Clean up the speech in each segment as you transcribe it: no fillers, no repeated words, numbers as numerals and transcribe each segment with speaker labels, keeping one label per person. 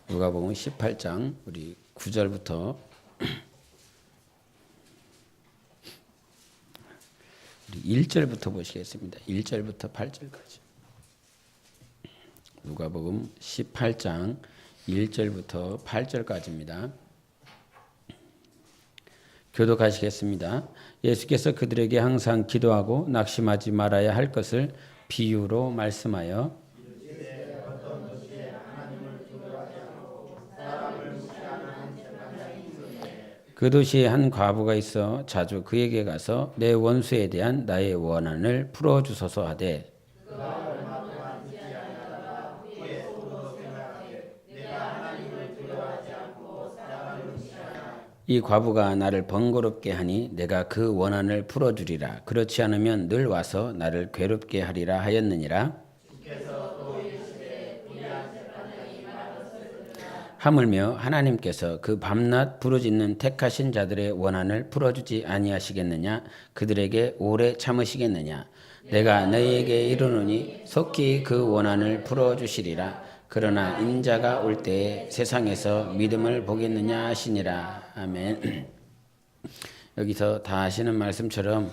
Speaker 1: 누가복음 18장 우리 9절부터 우리 1절부터 보시겠습니다. 1절부터 8절까지. 누가복음 18장 1절부터 8절까지입니다. 교독하시겠습니다. 예수께서 그들에게 항상 기도하고 낙심하지 말아야 할 것을 비유로 말씀하여 그 도시에 한 과부가 있어 자주 그에게 가서 내 원수에 대한 나의 원한을 풀어주소서 하되 이 과부가 나를 번거롭게 하니 내가 그 원한을 풀어주리라. 그렇지 않으면 늘 와서 나를 괴롭게 하리라 하였느니라. 하물며 하나님께서 그 밤낮 부르짖는 택하신 자들의 원한을 풀어주지 아니하시겠느냐? 그들에게 오래 참으시겠느냐? 내가 너희에게 이르노니 속히 그 원한을 풀어주시리라. 그러나 인자가 올 때에 세상에서 믿음을 보겠느냐 하시니라. 아멘. 여기서 다 아시는 말씀처럼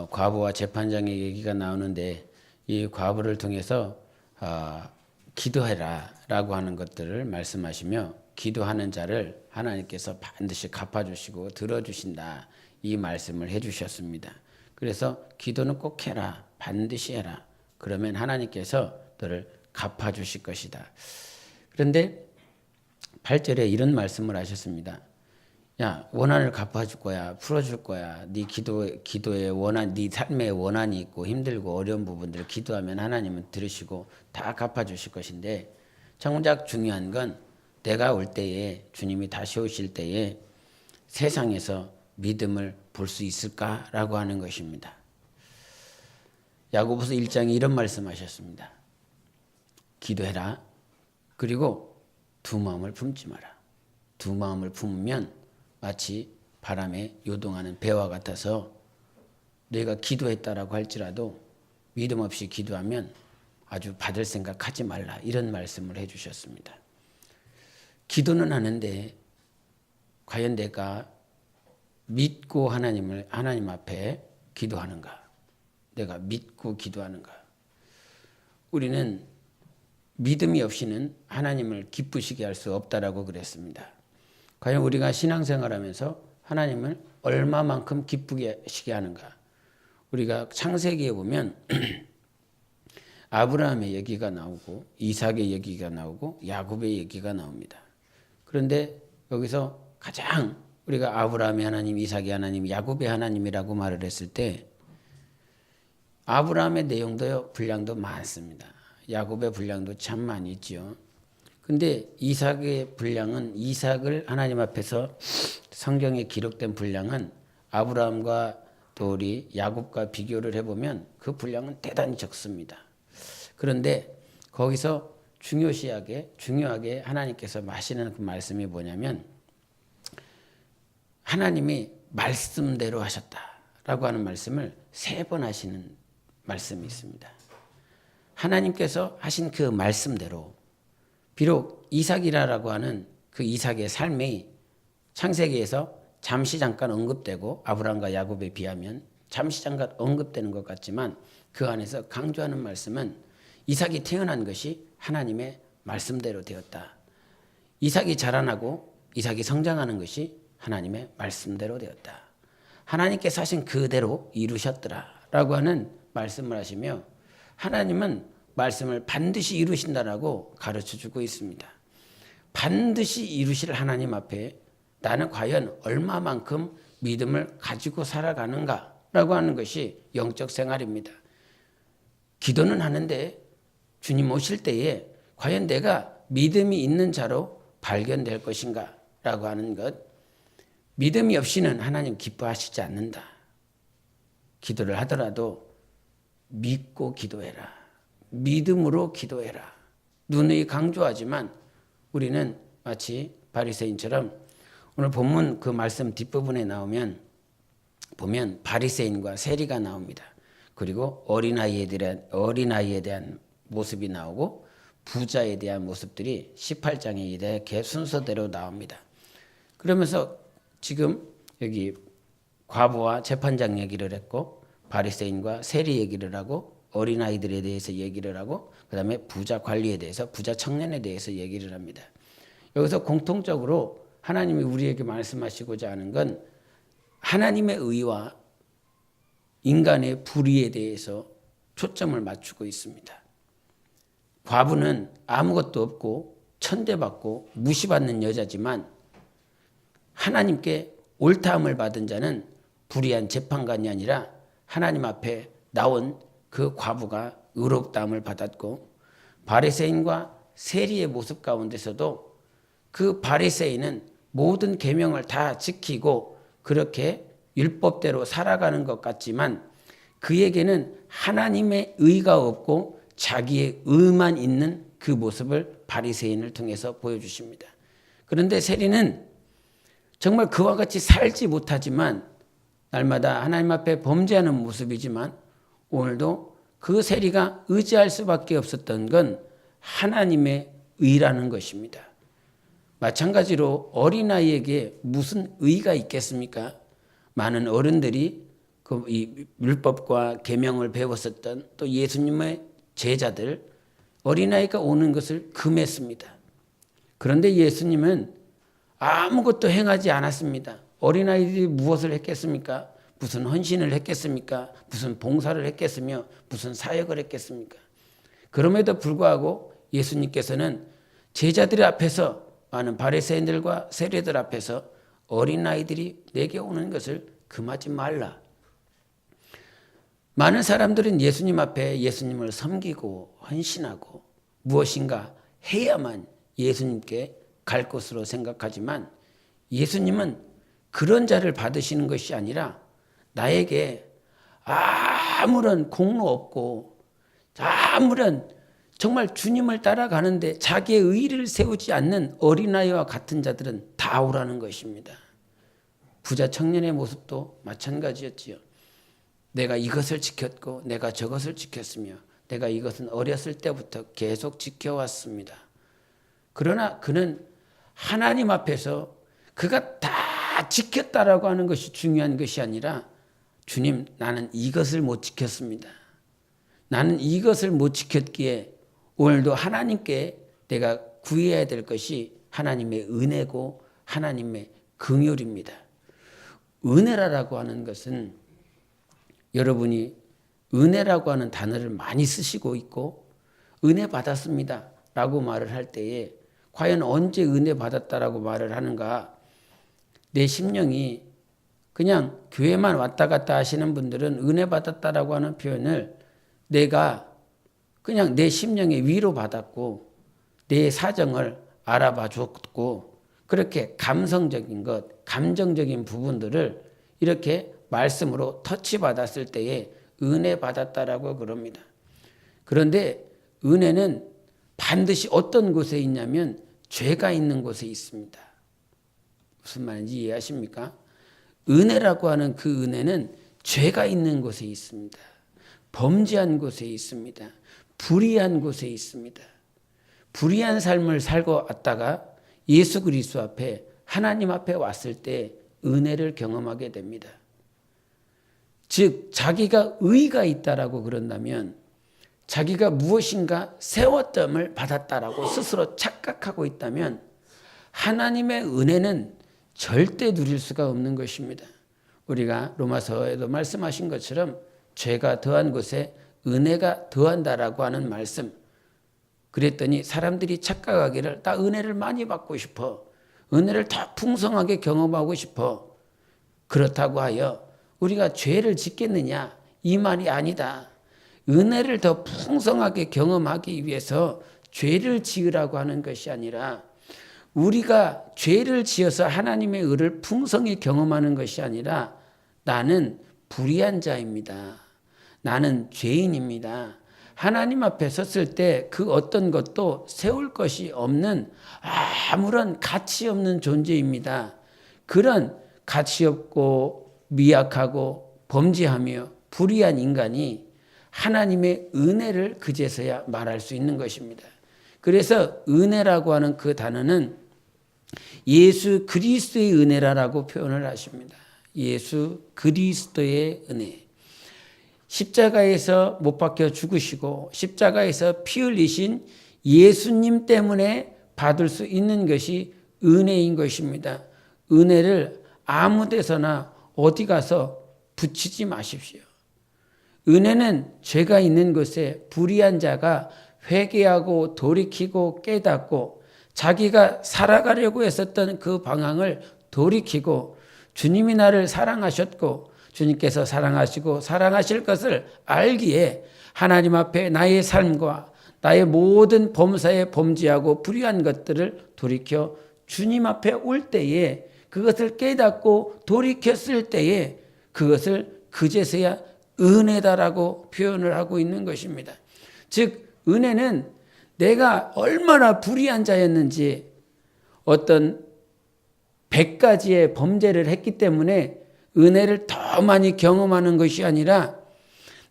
Speaker 1: 과부와 재판장의 얘기가 나오는데 이 과부를 통해서 기도해라 라고 하는 것들을 말씀하시며 기도하는 자를 하나님께서 반드시 갚아주시고 들어주신다 이 말씀을 해주셨습니다. 그래서 기도는 꼭 해라. 반드시 해라. 그러면 하나님께서 너를 갚아주실 것이다. 그런데 8절에 이런 말씀을 하셨습니다. 야, 원한을 갚아줄 거야. 풀어줄 거야. 네 기도의 원한, 네 삶의 원한이 있고 힘들고 어려운 부분들을 기도하면 하나님은 들으시고 다 갚아주실 것인데 정작 중요한 건 내가 올 때에 주님이 다시 오실 때에 세상에서 믿음을 볼 수 있을까라고 하는 것입니다. 야고보서 1장에 이런 말씀하셨습니다. 기도해라. 그리고 두 마음을 품지 마라. 두 마음을 품으면 마치 바람에 요동하는 배와 같아서 내가 기도했다라고 할지라도 믿음 없이 기도하면 아주 받을 생각하지 말라. 이런 말씀을 해주셨습니다. 기도는 하는데 과연 내가 믿고 하나님 앞에 기도하는가? 내가 믿고 기도하는가? 우리는 믿음이 없이는 하나님을 기쁘시게 할 수 없다라고 그랬습니다. 과연 우리가 신앙생활하면서 하나님을 얼마만큼 기쁘게 시게 하는가? 우리가 창세기에 보면 아브라함의 얘기가 나오고 이삭의 얘기가 나오고 야곱의 얘기가 나옵니다. 그런데 여기서 가장 우리가 아브라함의 하나님, 이삭의 하나님, 야곱의 하나님이라고 말을 했을 때 아브라함의 내용도 분량도 많습니다. 야곱의 분량도 참 많이 있지요. 근데 이삭의 분량은 이삭을 하나님 앞에서 성경에 기록된 분량은 아브라함과 또 우리 야곱과 비교를 해보면 그 분량은 대단히 적습니다. 그런데 거기서 중요하게 하나님께서 하시는 그 말씀이 뭐냐면 하나님이 말씀대로 하셨다라고 하는 말씀을 3번 하시는 말씀이 있습니다. 하나님께서 하신 그 말씀대로 비록 이삭이라고 하는 그 이삭의 삶이 창세기에서 잠깐 언급되고 아브라함과 야곱에 비하면 잠깐 언급되는 것 같지만 그 안에서 강조하는 말씀은 이삭이 태어난 것이 하나님의 말씀대로 되었다. 이삭이 자라나고 이삭이 성장하는 것이 하나님의 말씀대로 되었다. 하나님께서 하신 그대로 이루셨더라라고 하는 말씀을 하시며 하나님은 말씀을 반드시 이루신다라고 가르쳐주고 있습니다. 반드시 이루실 하나님 앞에 나는 과연 얼마만큼 믿음을 가지고 살아가는가라고 하는 것이 영적 생활입니다. 기도는 하는데 주님 오실 때에 과연 내가 믿음이 있는 자로 발견될 것인가 라고 하는 것. 믿음이 없이는 하나님 기뻐하시지 않는다. 기도를 하더라도 믿고 기도해라. 믿음으로 기도해라. 누누이 강조하지만 우리는 마치 바리새인처럼 오늘 본문 그 말씀 뒷부분에 보면 바리새인과 세리가 나옵니다. 그리고 어린아이에 대한 모습이 나오고 부자에 대한 모습들이 18장에 이렇게 순서대로 나옵니다. 그러면서 지금 여기 과부와 재판장 얘기를 했고 바리새인과 세리 얘기를 하고 어린아이들에 대해서 얘기를 하고 그다음에 부자 관리에 대해서 부자 청년에 대해서 얘기를 합니다. 여기서 공통적으로 하나님이 우리에게 말씀하시고자 하는 건 하나님의 의와 인간의 불의에 대해서 초점을 맞추고 있습니다. 과부는 아무것도 없고 천대받고 무시받는 여자지만 하나님께 옳다함을 받은 자는 불의한 재판관이 아니라 하나님 앞에 나온 그 과부가 의롭다함을 받았고 바리새인과 세리의 모습 가운데서도 그 바리새인은 모든 계명을 다 지키고 그렇게 율법대로 살아가는 것 같지만 그에게는 하나님의 의가 없고 자기의 의만 있는 그 모습을 바리새인을 통해서 보여주십니다. 그런데 세리는 정말 그와 같이 살지 못하지만 날마다 하나님 앞에 범죄하는 모습이지만 오늘도 그 세리가 의지할 수밖에 없었던 건 하나님의 의라는 것입니다. 마찬가지로 어린아이에게 무슨 의가 있겠습니까? 많은 어른들이 이 율법과 계명을 배웠었던 또 예수님의 제자들 어린아이가 오는 것을 금했습니다. 그런데 예수님은 아무것도 행하지 않았습니다. 어린아이들이 무엇을 했겠습니까? 무슨 헌신을 했겠습니까? 무슨 봉사를 했겠으며 무슨 사역을 했겠습니까? 그럼에도 불구하고 예수님께서는 제자들 앞에서 많은 바리새인들과 세리들 앞에서 어린아이들이 내게 오는 것을 금하지 말라. 많은 사람들은 예수님 앞에 예수님을 섬기고 헌신하고 무엇인가 해야만 예수님께 갈 것으로 생각하지만 예수님은 그런 자를 받으시는 것이 아니라 나에게 아무런 공로 없고 아무런 정말 주님을 따라가는데 자기의 의의를 세우지 않는 어린아이와 같은 자들은 다 오라는 것입니다. 부자 청년의 모습도 마찬가지였지요. 내가 이것을 지켰고 내가 저것을 지켰으며 내가 이것은 어렸을 때부터 계속 지켜왔습니다. 그러나 그는 하나님 앞에서 그가 다 지켰다라고 하는 것이 중요한 것이 아니라 주님 나는 이것을 못 지켰습니다. 나는 이것을 못 지켰기에 오늘도 하나님께 내가 구해야 될 것이 하나님의 은혜고 하나님의 긍휼입니다. 은혜라고 하는 것은 여러분이 은혜라고 하는 단어를 많이 쓰시고 있고 은혜 받았습니다 라고 말을 할 때에 과연 언제 은혜 받았다라고 말을 하는가? 내 심령이 그냥 교회만 왔다 갔다 하시는 분들은 은혜 받았다라고 하는 표현을 내가 그냥 내 심령에 위로받았고 내 사정을 알아봐 줬고 그렇게 감성적인 것, 감정적인 부분들을 이렇게 말씀으로 터치받았을 때에 은혜 받았다라고 그럽니다. 그런데 은혜는 반드시 어떤 곳에 있냐면 죄가 있는 곳에 있습니다. 무슨 말인지 이해하십니까? 은혜라고 하는 그 은혜는 죄가 있는 곳에 있습니다. 범죄한 곳에 있습니다. 불의한 곳에 있습니다. 불의한 삶을 살고 왔다가 예수 그리스도 앞에 하나님 앞에 왔을 때 은혜를 경험하게 됩니다. 즉 자기가 의가 있다라고 그런다면 자기가 무엇인가 세웠됨을 받았다라고 스스로 착각하고 있다면 하나님의 은혜는 절대 누릴 수가 없는 것입니다. 우리가 로마서에도 말씀하신 것처럼 죄가 더한 곳에 은혜가 더한다라고 하는 말씀. 그랬더니 사람들이 착각하기를 나 은혜를 많이 받고 싶어. 은혜를 더 풍성하게 경험하고 싶어. 그렇다고 하여 우리가 죄를 짓겠느냐? 이 말이 아니다. 은혜를 더 풍성하게 경험하기 위해서 죄를 지으라고 하는 것이 아니라 우리가 죄를 지어서 하나님의 의를 풍성히 경험하는 것이 아니라 나는 불의한 자입니다. 나는 죄인입니다. 하나님 앞에 섰을 때 그 어떤 것도 세울 것이 없는 아무런 가치 없는 존재입니다. 그런 가치 없고 미약하고 범죄하며 불의한 인간이 하나님의 은혜를 그제서야 말할 수 있는 것입니다. 그래서 은혜라고 하는 그 단어는 예수 그리스도의 은혜라고 표현을 하십니다. 예수 그리스도의 은혜. 십자가에서 못 박혀 죽으시고 십자가에서 피 흘리신 예수님 때문에 받을 수 있는 것이 은혜인 것입니다. 은혜를 아무 데서나 어디 가서 붙이지 마십시오. 은혜는 죄가 있는 곳에 불의한 자가 회개하고 돌이키고 깨닫고 자기가 살아가려고 했었던 그 방향을 돌이키고 주님이 나를 사랑하셨고 주님께서 사랑하시고 사랑하실 것을 알기에 하나님 앞에 나의 삶과 나의 모든 범사에 범죄하고 불의한 것들을 돌이켜 주님 앞에 올 때에 그것을 깨닫고 돌이켰을 때에 그것을 그제서야 은혜다라고 표현을 하고 있는 것입니다. 즉 은혜는 내가 얼마나 불의한 자였는지 어떤 100가지의 범죄를 했기 때문에 은혜를 더 많이 경험하는 것이 아니라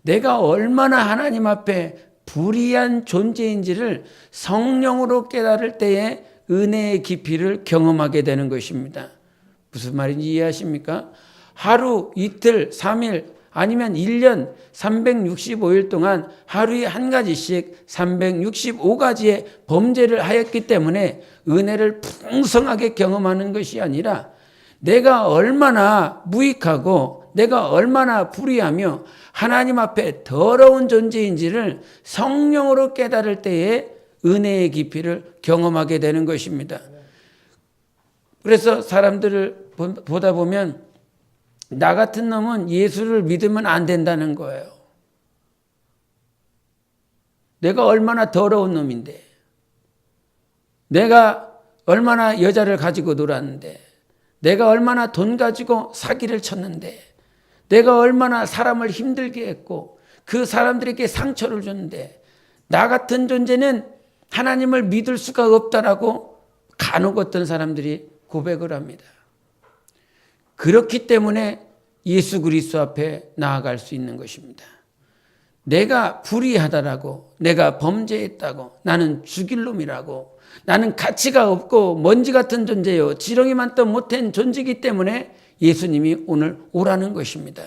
Speaker 1: 내가 얼마나 하나님 앞에 불의한 존재인지를 성령으로 깨달을 때에 은혜의 깊이를 경험하게 되는 것입니다. 무슨 말인지 이해하십니까? 하루, 이틀, 3일 아니면 1년 365일 동안 하루에 한 가지씩 365가지의 범죄를 하였기 때문에 은혜를 풍성하게 경험하는 것이 아니라 내가 얼마나 무익하고 내가 얼마나 불의하며 하나님 앞에 더러운 존재인지를 성령으로 깨달을 때에 은혜의 깊이를 경험하게 되는 것입니다. 그래서 사람들을 보다 보면 나 같은 놈은 예수를 믿으면 안 된다는 거예요. 내가 얼마나 더러운 놈인데, 내가 얼마나 여자를 가지고 놀았는데, 내가 얼마나 돈 가지고 사기를 쳤는데, 내가 얼마나 사람을 힘들게 했고 그 사람들에게 상처를 줬는데 나 같은 존재는 하나님을 믿을 수가 없다라고 간혹 어떤 사람들이 고백을 합니다. 그렇기 때문에 예수 그리스도 앞에 나아갈 수 있는 것입니다. 내가 불의하다라고, 내가 범죄했다고, 나는 죽일 놈이라고, 나는 가치가 없고 먼지 같은 존재요, 지렁이만도 못한 존재이기 때문에 예수님이 오늘 오라는 것입니다.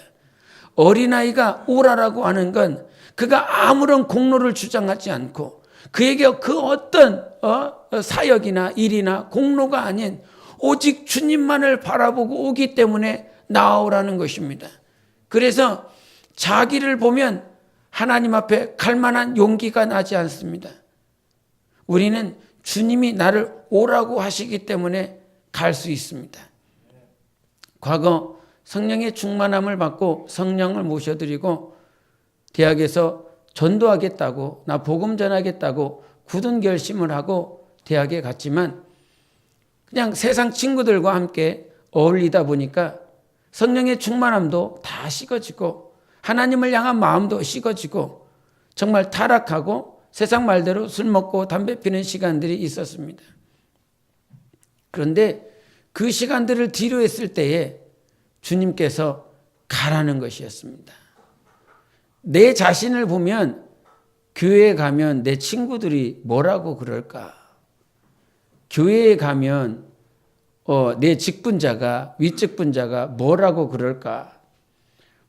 Speaker 1: 어린아이가 오라라고 하는 건 그가 아무런 공로를 주장하지 않고 그에게 그 어떤 사역이나 일이나 공로가 아닌 오직 주님만을 바라보고 오기 때문에 나오라는 것입니다. 그래서 자기를 보면 하나님 앞에 갈 만한 용기가 나지 않습니다. 우리는 주님이 나를 오라고 하시기 때문에 갈 수 있습니다. 과거 성령의 충만함을 받고 성령을 모셔드리고 대학에서 전도하겠다고, 나 복음 전하겠다고 굳은 결심을 하고 대학에 갔지만 그냥 세상 친구들과 함께 어울리다 보니까 성령의 충만함도 다 식어지고 하나님을 향한 마음도 식어지고 정말 타락하고 세상 말대로 술 먹고 담배 피는 시간들이 있었습니다. 그런데 그 시간들을 뒤로 했을 때에 주님께서 가라는 것이었습니다. 내 자신을 보면 교회에 가면 내 친구들이 뭐라고 그럴까? 교회에 가면 내 직분자가 윗직분자가 뭐라고 그럴까?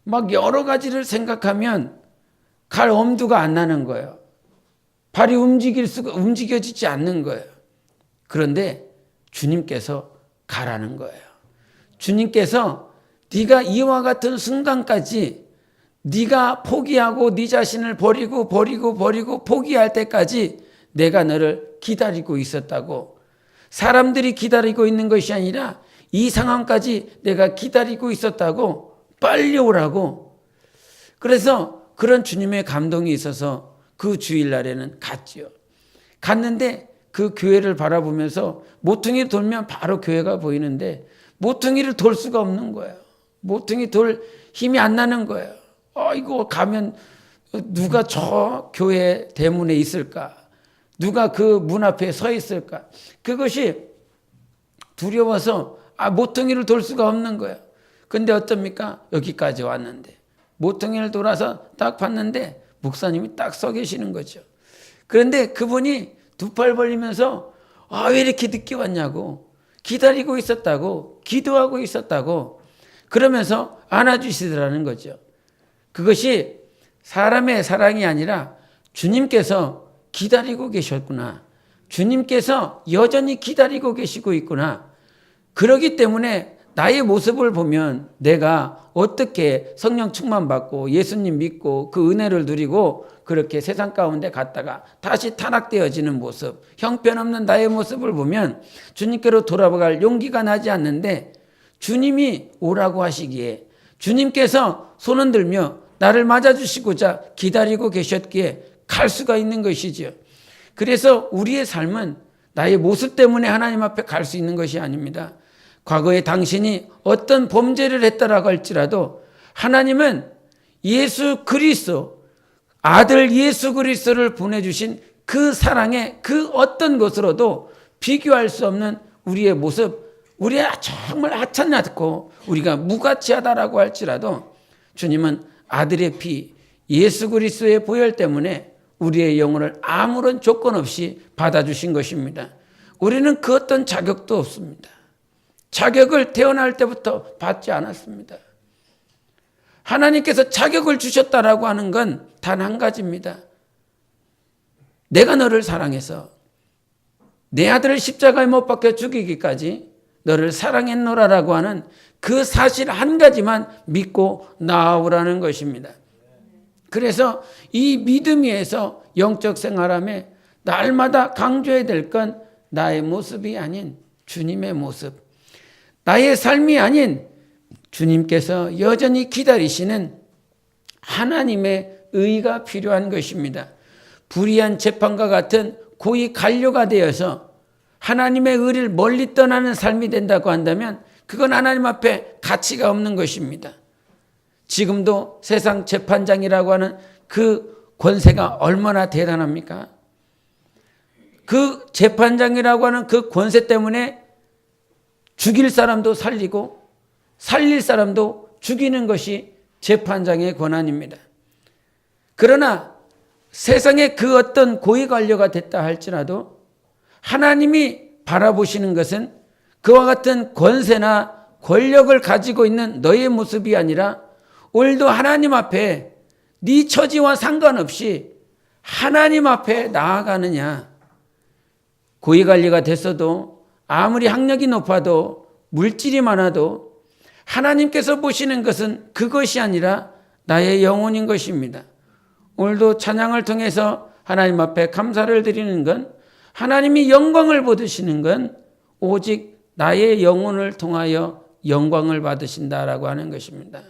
Speaker 1: 막 여러 가지를 생각하면 갈 엄두가 안 나는 거예요. 발이 움직여지지 않는 거예요. 그런데 주님께서 가라는 거예요. 주님께서 네가 이와 같은 순간까지 네가 포기하고 네 자신을 버리고 포기할 때까지 내가 너를 기다리고 있었다고. 사람들이 기다리고 있는 것이 아니라 이 상황까지 내가 기다리고 있었다고, 빨리 오라고. 그래서 그런 주님의 감동이 있어서 그 주일날에는 갔지요. 갔는데 그 교회를 바라보면서 모퉁이를 돌면 바로 교회가 보이는데 모퉁이를 돌 수가 없는 거예요. 모퉁이 돌 힘이 안 나는 거예요. 이거 가면 누가 저 교회 대문에 있을까? 누가 그 문 앞에 서 있을까? 그것이 두려워서 모퉁이를 돌 수가 없는 거예요. 근데 어떻습니까? 여기까지 왔는데 모퉁이를 돌아서 딱 봤는데 목사님이 딱 서 계시는 거죠. 그런데 그분이 두 팔 벌리면서 왜 이렇게 늦게 왔냐고, 기다리고 있었다고, 기도하고 있었다고 그러면서 안아주시더라는 거죠. 그것이 사람의 사랑이 아니라 주님께서 기다리고 계셨구나, 주님께서 여전히 기다리고 계시고 있구나. 그러기 때문에 나의 모습을 보면 내가 어떻게 성령 충만 받고 예수님 믿고 그 은혜를 누리고 그렇게 세상 가운데 갔다가 다시 타락되어지는 모습, 형편없는 나의 모습을 보면 주님께로 돌아갈 용기가 나지 않는데, 주님이 오라고 하시기에 주님께서 손 흔들며 나를 맞아주시고자 기다리고 계셨기에 갈 수가 있는 것이죠. 그래서 우리의 삶은 나의 모습 때문에 하나님 앞에 갈 수 있는 것이 아닙니다. 과거에 당신이 어떤 범죄를 했다라고 할지라도 하나님은 예수 그리스도, 아들 예수 그리스도를 보내주신 그 사랑의 그 어떤 것으로도 비교할 수 없는 우리의 모습, 우리가 정말 하찮고 우리가 무가치하다라고 할지라도 주님은 아들의 피 예수 그리스도의 보혈 때문에 우리의 영혼을 아무런 조건 없이 받아주신 것입니다. 우리는 그 어떤 자격도 없습니다. 자격을 태어날 때부터 받지 않았습니다. 하나님께서 자격을 주셨다라고 하는 건 단 한 가지입니다. 내가 너를 사랑해서 내 아들을 십자가에 못 박혀 죽이기까지 너를 사랑했노라라고 하는 그 사실 한 가지만 믿고 나아오라는 것입니다. 그래서 이 믿음 위에서 영적 생활함에 날마다 강조해야 될 건 나의 모습이 아닌 주님의 모습, 나의 삶이 아닌 주님께서 여전히 기다리시는 하나님의 의가 필요한 것입니다. 불의한 재판과 같은 고의 관료가 되어서 하나님의 의를 멀리 떠나는 삶이 된다고 한다면 그건 하나님 앞에 가치가 없는 것입니다. 지금도 세상 재판장이라고 하는 그 권세가 얼마나 대단합니까? 그 재판장이라고 하는 그 권세 때문에 죽일 사람도 살리고 살릴 사람도 죽이는 것이 재판장의 권한입니다. 그러나 세상에 그 어떤 고위 관료가 됐다 할지라도 하나님이 바라보시는 것은 그와 같은 권세나 권력을 가지고 있는 너의 모습이 아니라 오늘도 하나님 앞에 네 처지와 상관없이 하나님 앞에 나아가느냐. 고위관리가 됐어도 아무리 학력이 높아도 물질이 많아도 하나님께서 보시는 것은 그것이 아니라 나의 영혼인 것입니다. 오늘도 찬양을 통해서 하나님 앞에 감사를 드리는 건, 하나님이 영광을 받으시는 건 오직 나의 영혼을 통하여 영광을 받으신다라고 하는 것입니다.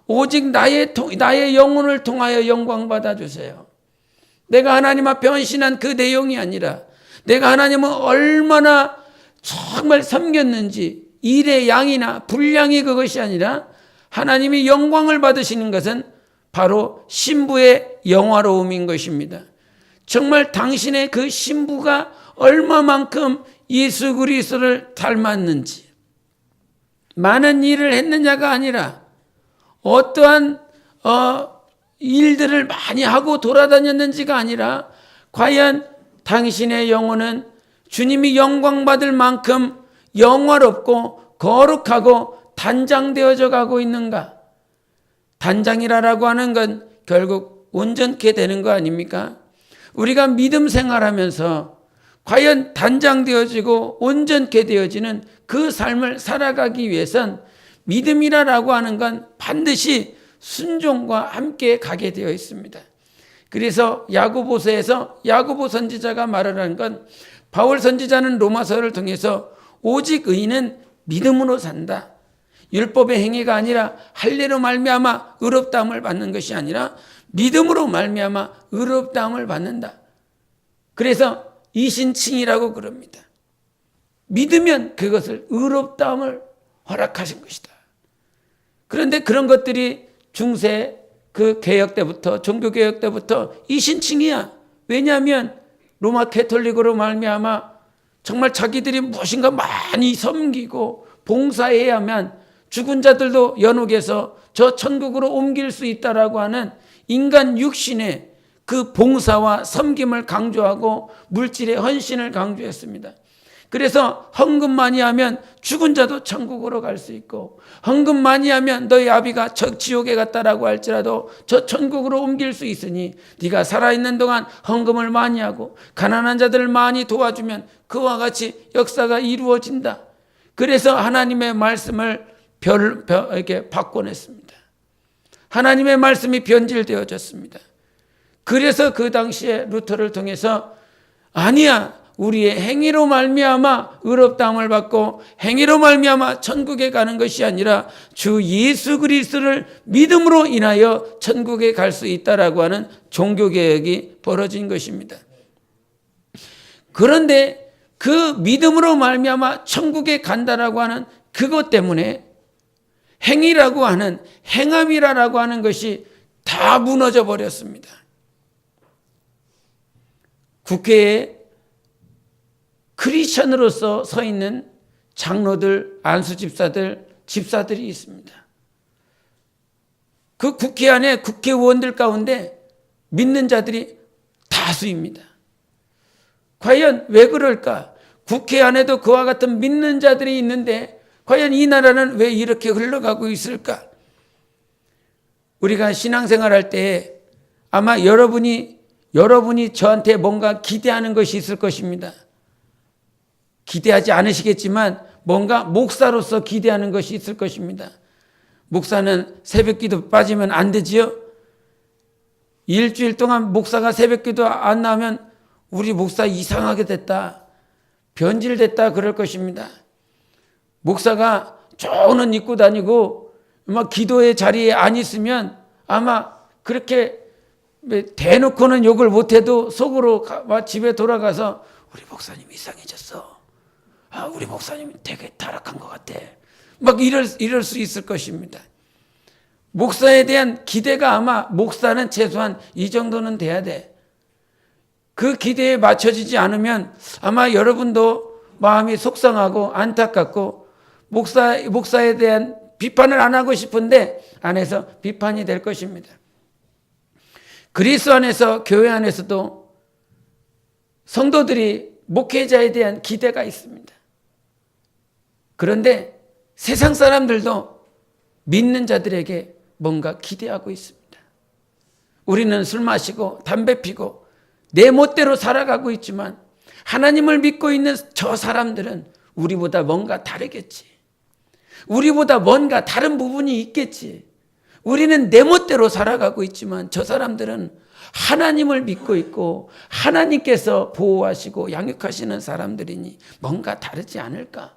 Speaker 1: 오직 나의 영혼을 통하여 영광 받아주세요. 내가 하나님 앞에 헌신한 그 내용이 아니라 내가 하나님을 얼마나 정말 섬겼는지 일의 양이나 분량이 그것이 아니라 하나님이 영광을 받으시는 것은 바로 신부의 영화로움인 것입니다. 정말 당신의 그 신부가 얼마만큼 예수 그리스도를 닮았는지, 많은 일을 했느냐가 아니라 어떠한 일들을 많이 하고 돌아다녔는지가 아니라 과연 당신의 영혼은 주님이 영광받을 만큼 영화롭고 거룩하고 단장되어져 가고 있는가? 단장이라고 하는 건 결국 온전케 되는 거 아닙니까? 우리가 믿음 생활하면서 과연 단장되어지고 온전케 되어지는 그 삶을 살아가기 위해선 믿음이라고 하는 건 반드시 순종과 함께 가게 되어 있습니다. 그래서 야고보서에서 야고보 선지자가 말하는 건, 바울 선지자는 로마서를 통해서 오직 의인은 믿음으로 산다. 율법의 행위가 아니라 할례로 말미암아 의롭다함을 받는 것이 아니라 믿음으로 말미암아 의롭다함을 받는다. 그래서 이신칭이라고 그럽니다. 믿으면 그것을 의롭다함을 허락하신 것이다. 그런데 그런 것들이 중세 그 개혁 때부터, 종교 개혁 때부터 이신칭이야. 왜냐하면 로마 캐톨릭으로 말미암아 정말 자기들이 무엇인가 많이 섬기고 봉사해야만 죽은 자들도 연옥에서 저 천국으로 옮길 수 있다라고 하는 인간 육신의 그 봉사와 섬김을 강조하고 물질의 헌신을 강조했습니다. 그래서 헌금 많이 하면 죽은 자도 천국으로 갈 수 있고, 헌금 많이 하면 너희 아비가 저 지옥에 갔다라고 할지라도 저 천국으로 옮길 수 있으니 네가 살아있는 동안 헌금을 많이 하고 가난한 자들을 많이 도와주면 그와 같이 역사가 이루어진다. 그래서 하나님의 말씀을 이렇게 바꿔냈습니다. 하나님의 말씀이 변질되어졌습니다. 그래서 그 당시에 루터를 통해서 아니야, 우리의 행위로 말미암아 의롭다함을 받고 행위로 말미암아 천국에 가는 것이 아니라 주 예수 그리스도를 믿음으로 인하여 천국에 갈 수 있다라고 하는 종교개혁이 벌어진 것입니다. 그런데 그 믿음으로 말미암아 천국에 간다라고 하는 그것 때문에 행위라고 하는, 행함이라고 하는 것이 다 무너져 버렸습니다. 국회에 크리스천으로서 서 있는 장로들, 안수집사들, 집사들이 있습니다. 그 국회 안에 국회의원들 가운데 믿는 자들이 다수입니다. 과연 왜 그럴까? 국회 안에도 그와 같은 믿는 자들이 있는데 과연 이 나라는 왜 이렇게 흘러가고 있을까? 우리가 신앙생활할 때 아마 여러분이 저한테 뭔가 기대하는 것이 있을 것입니다. 기대하지 않으시겠지만 뭔가 목사로서 기대하는 것이 있을 것입니다. 목사는 새벽기도 빠지면 안 되지요? 일주일 동안 목사가 새벽기도 안 나오면 우리 목사 이상하게 됐다, 변질됐다 그럴 것입니다. 목사가 좋은 옷 입고 다니고 막 기도의 자리에 안 있으면 아마 그렇게 대놓고는 욕을 못해도 속으로 집에 돌아가서 우리 목사님 이상해졌어, 우리 목사님 되게 타락한 것 같아, 막 이럴 수 있을 것입니다. 목사에 대한 기대가 아마 목사는 최소한 이 정도는 돼야 돼. 그 기대에 맞춰지지 않으면 아마 여러분도 마음이 속상하고 안타깝고 목사에 대한 비판을 안 하고 싶은데 안에서 비판이 될 것입니다. 그리스도 안에서, 교회 안에서도 성도들이 목회자에 대한 기대가 있습니다. 그런데 세상 사람들도 믿는 자들에게 뭔가 기대하고 있습니다. 우리는 술 마시고 담배 피고 내 멋대로 살아가고 있지만 하나님을 믿고 있는 저 사람들은 우리보다 뭔가 다르겠지. 우리보다 뭔가 다른 부분이 있겠지. 우리는 내 멋대로 살아가고 있지만 저 사람들은 하나님을 믿고 있고 하나님께서 보호하시고 양육하시는 사람들이니 뭔가 다르지 않을까.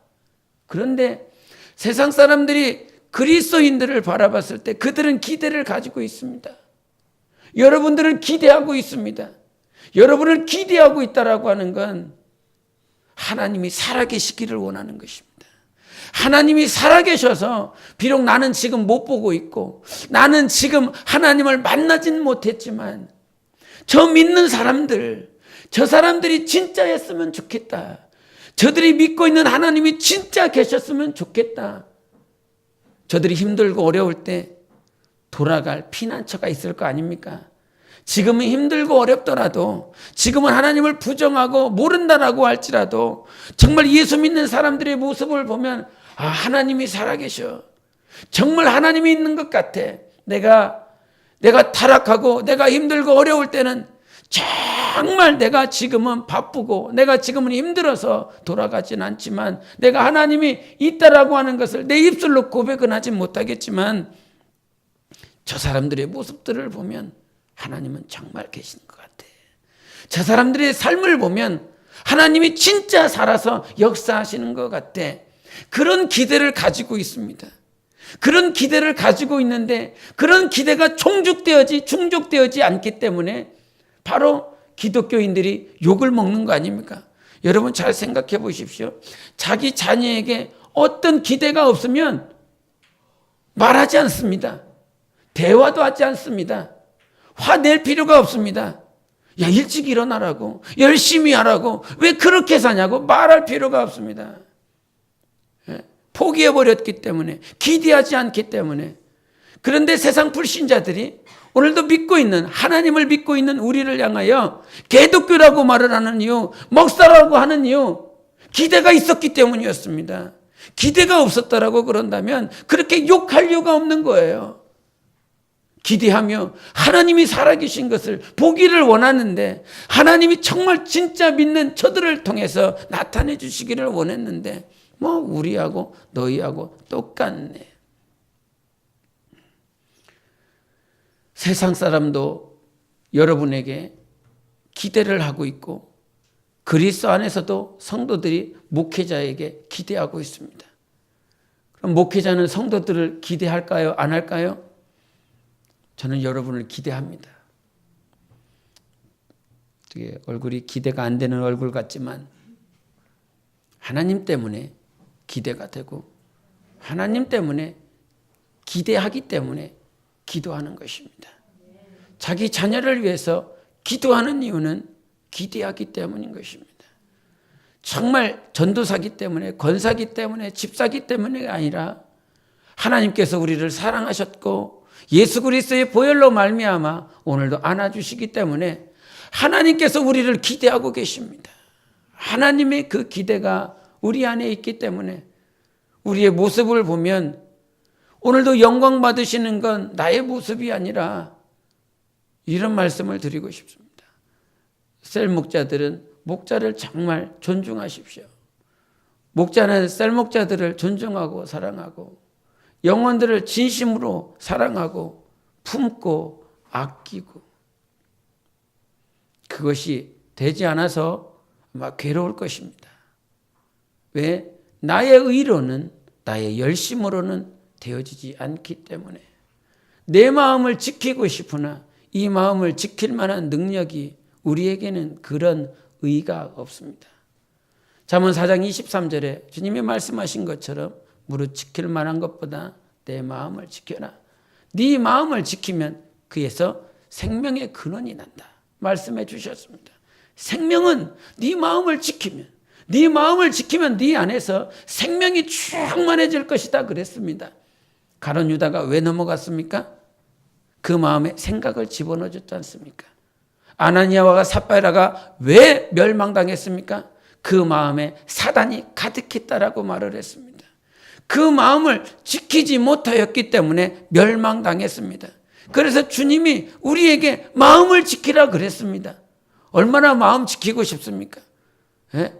Speaker 1: 그런데 세상 사람들이 그리스도인들을 바라봤을 때 그들은 기대를 가지고 있습니다. 여러분들은 기대하고 있습니다. 여러분을 기대하고 있다라고 하는 건 하나님이 살아계시기를 원하는 것입니다. 하나님이 살아계셔서 비록 나는 지금 못 보고 있고 나는 지금 하나님을 만나진 못했지만 저 믿는 사람들, 저 사람들이 진짜였으면 좋겠다. 저들이 믿고 있는 하나님이 진짜 계셨으면 좋겠다. 저들이 힘들고 어려울 때 돌아갈 피난처가 있을 거 아닙니까? 지금은 힘들고 어렵더라도, 지금은 하나님을 부정하고 모른다라고 할지라도 정말 예수 믿는 사람들의 모습을 보면 하나님이 살아계셔. 정말 하나님이 있는 것 같아. 내가 타락하고 내가 힘들고 어려울 때는 정말 내가 지금은 바쁘고 내가 지금은 힘들어서 돌아가진 않지만 내가 하나님이 있다라고 하는 것을 내 입술로 고백은 하지 못하겠지만 저 사람들의 모습들을 보면 하나님은 정말 계신 것 같아. 저 사람들의 삶을 보면 하나님이 진짜 살아서 역사하시는 것 같아. 그런 기대를 가지고 있습니다. 그런 기대를 가지고 있는데 그런 기대가 충족되어지 않기 때문에 바로 기독교인들이 욕을 먹는 거 아닙니까? 여러분 잘 생각해 보십시오. 자기 자녀에게 어떤 기대가 없으면 말하지 않습니다. 대화도 하지 않습니다. 화낼 필요가 없습니다. 야, 일찍 일어나라고, 열심히 하라고, 왜 그렇게 사냐고 말할 필요가 없습니다. 포기해버렸기 때문에, 기대하지 않기 때문에. 그런데 세상 불신자들이 오늘도 믿고 있는, 하나님을 믿고 있는 우리를 향하여 개독교라고 말을 하는 이유, 목사라고 하는 이유, 기대가 있었기 때문이었습니다. 기대가 없었다라고 그런다면 그렇게 욕할 이유가 없는 거예요. 기대하며 하나님이 살아계신 것을 보기를 원하는데, 하나님이 정말 진짜 믿는 저들을 통해서 나타내 주시기를 원했는데 뭐 우리하고 너희하고 똑같네. 세상 사람도 여러분에게 기대를 하고 있고, 그리스도 안에서도 성도들이 목회자에게 기대하고 있습니다. 그럼 목회자는 성도들을 기대할까요? 안 할까요? 저는 여러분을 기대합니다. 되게 얼굴이 기대가 안 되는 얼굴 같지만 하나님 때문에 기대가 되고, 하나님 때문에 기대하기 때문에 기도하는 것입니다. 자기 자녀를 위해서 기도하는 이유는 기대하기 때문인 것입니다. 정말 전도사기 때문에, 권사기 때문에, 집사기 때문이 아니라 하나님께서 우리를 사랑하셨고 예수 그리스도의 보혈로 말미암아 오늘도 안아주시기 때문에 하나님께서 우리를 기대하고 계십니다. 하나님의 그 기대가 우리 안에 있기 때문에 우리의 모습을 보면 오늘도 영광 받으시는 건 나의 모습이 아니라, 이런 말씀을 드리고 싶습니다. 셀 목자들은 목자를 정말 존중하십시오. 목자는 셀 목자들을 존중하고 사랑하고 영혼들을 진심으로 사랑하고 품고 아끼고, 그것이 되지 않아서 아마 괴로울 것입니다. 왜? 나의 의로는, 나의 열심으로는 되어지지 않기 때문에. 내 마음을 지키고 싶으나 이 마음을 지킬 만한 능력이 우리에게는 그런 의가 없습니다. 잠언 4장 23절에 주님이 말씀하신 것처럼 무릇 지킬 만한 것보다 내 마음을 지켜라. 네 마음을 지키면 그에서 생명의 근원이 난다 말씀해 주셨습니다. 생명은 네 마음을 지키면, 네 마음을 지키면 네 안에서 생명이 충만해질 것이다 그랬습니다. 가룟 유다가 왜 넘어갔습니까? 그 마음에 생각을 집어넣어줬지 않습니까? 아나니아와 삽바라가 왜 멸망당했습니까? 그 마음에 사단이 가득했다라고 말을 했습니다. 그 마음을 지키지 못하였기 때문에 멸망당했습니다. 그래서 주님이 우리에게 마음을 지키라 그랬습니다. 얼마나 마음 지키고 싶습니까? 예?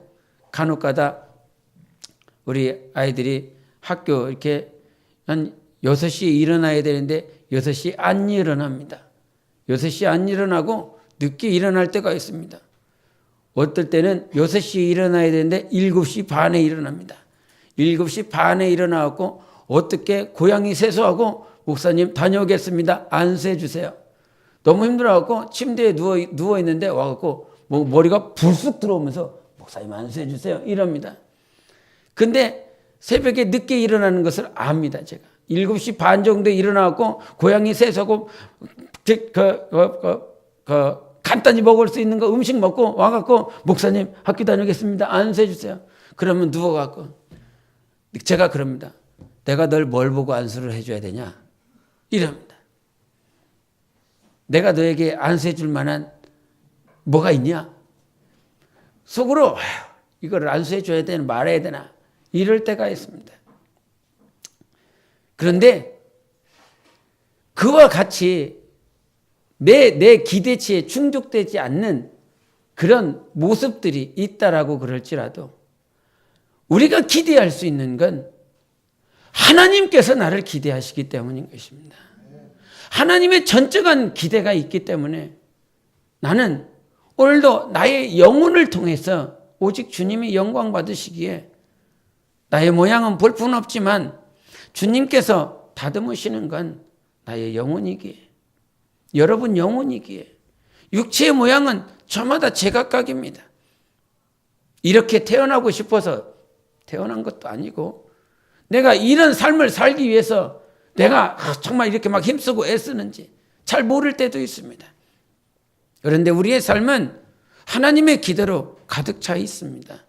Speaker 1: 간혹가다 우리 아이들이 학교 이렇게 한 6시에 일어나야 되는데 6시 안 일어납니다. 6시 안 일어나고 늦게 일어날 때가 있습니다. 어떨 때는 6시에 일어나야 되는데 7시 반에 일어납니다. 7시 반에 일어나고 어떻게 고양이 세수하고 목사님 다녀오겠습니다. 안수해 주세요. 너무 힘들어갖고 침대에 누워 있는데 와갖고 머리가 불쑥 들어오면서 목사님 안수해 주세요. 이럽니다. 근데 새벽에 늦게 일어나는 것을 압니다. 제가 7시 반 정도에 일어나갖고 고양이 세수하고 간단히 먹을 수 있는 거 음식 먹고 와갖고 목사님 학교 다녀오겠습니다. 안수해 주세요. 그러면 누워갖고 제가 그럽니다. 내가 널 뭘 보고 안수를 해줘야 되냐? 이럽니다. 내가 너에게 안수해 줄 만한 뭐가 있냐? 속으로 이걸 안수해 줘야 되나 말해야 되나 이럴 때가 있습니다. 그런데 그와 같이 내 기대치에 충족되지 않는 그런 모습들이 있다라고 그럴지라도 우리가 기대할 수 있는 건 하나님께서 나를 기대하시기 때문인 것입니다. 하나님의 전적한 기대가 있기 때문에 나는 오늘도 나의 영혼을 통해서 오직 주님이 영광 받으시기에 나의 모양은 볼품없지만 주님께서 다듬으시는 건 나의 영혼이기에, 여러분 영혼이기에, 육체의 모양은 저마다 제각각입니다. 이렇게 태어나고 싶어서 태어난 것도 아니고 내가 이런 삶을 살기 위해서 내가 정말 이렇게 막 힘쓰고 애쓰는지 잘 모를 때도 있습니다. 그런데 우리의 삶은 하나님의 기대로 가득 차 있습니다.